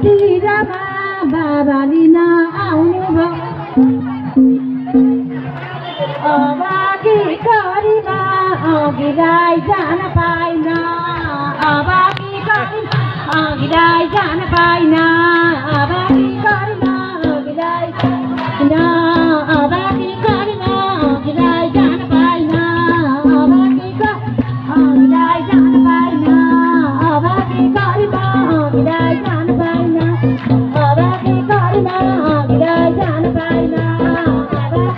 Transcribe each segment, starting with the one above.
तिरमा बाबा लिन आउनुभयो अबाकी करीमा अघिलाई जान पाइन अबाकी करीमा अघिलाई जान पाइन अबाकी करीमा अघिलाई जान अबाकी करीमा अघिलाई जान पाइन अबाकी अघिलाई जान पाइन अबाकी करीमा अघिलाई जान पाइन अबाकी करीमा अघिलाई जान पाइन अबाकी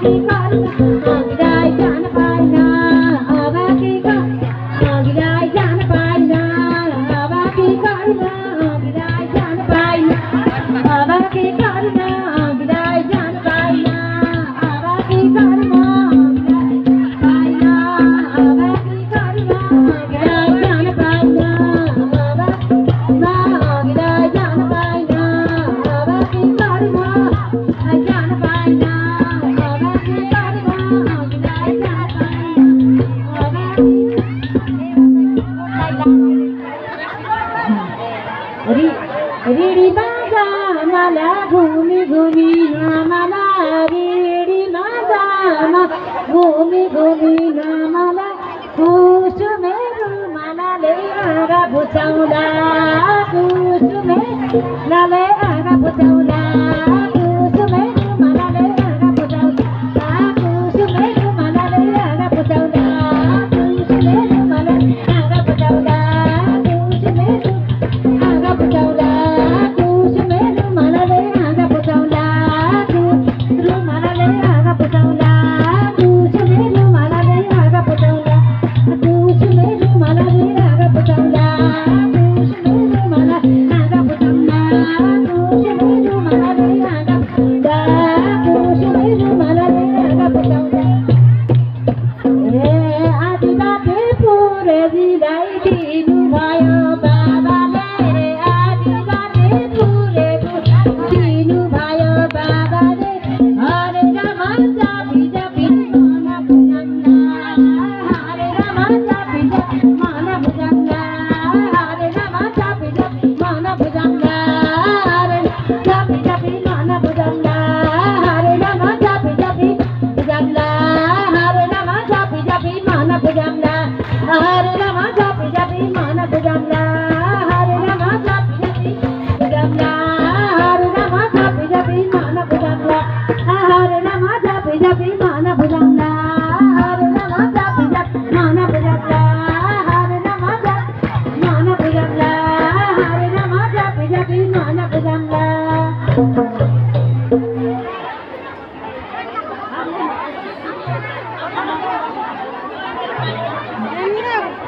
रेडी बाजा मला घुमी घुमी नामाला रेडी बाजा घुमी घुमी नामाला कुसुमेरु मनाले आगा बुझाउँला कुसुमेरु मनाले आगा बुझाउँला कुसुमेरु मनाले आगा बुझाउँला कुसुमेरु मनाले आगा बुझाउँला कुसुमेरु मनाले आगा बुझाउँला कुसुमेरु आगा बुझाउँला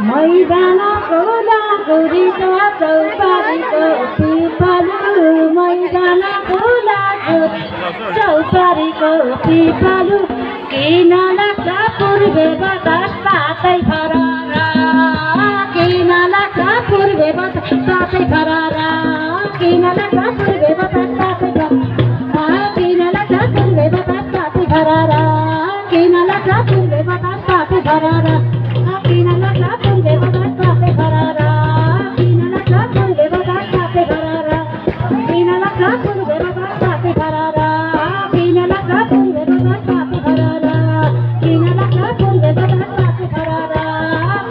मैदानको लाकुरीको चौपारीको पिपलु मैदानको चौपारीको पिपलु किन लाग्छ पूर्वे बतास तातै फरारा किन लाग्छ पूर्वे बतास तातै फरारा किन लाग्छ पूर्वे बतास तातै फरारा किन लाग्छ पूर्वे बतास तातै फरारा किन लाग्छ पूर्वे बतास तातै फरारा किन लाग्छ पूर्वे बतास तातै फरारा किन लाग्छ पूर्वे बतास तातै फरारा किन लाग्छ पूर्वे बतास तातै फरारा किन लाग्छ पूर्वे बतास तातै फरारा किन लाग्छ पूर्वे बतास तातै फरारा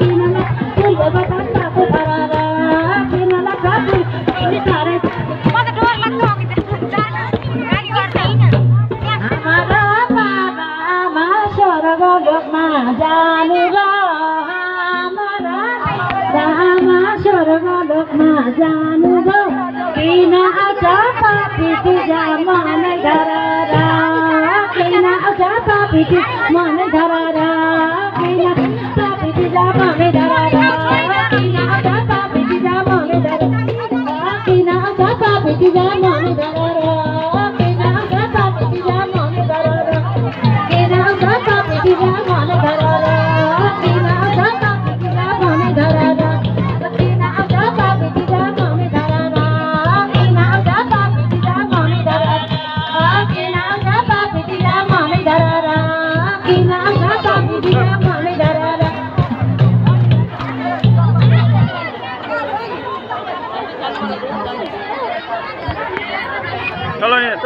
किन लाग्छ पूर्वे बतास तातै फरारा किन लाग्छ पूर्वे तारै मलाई डर लाग्छ गाडी गर्दैन हाम्रो बाबा आमा स्वर्ग लोकमा जानु स्वर्गलोकमा जानुभयो किन आउँछ पापी मनै धरारा किन आउँछ पापी मनै धरारा किन पापी मनै धरारा किन आउँछ पापी मनै धरारा किन आउँछ पापी मनै धरारा किन आउँछ पापी मनै धरारा किन आउँछ पापी मनै धरारा किन आउँछ पापी मनै धरारा चलो यहाँ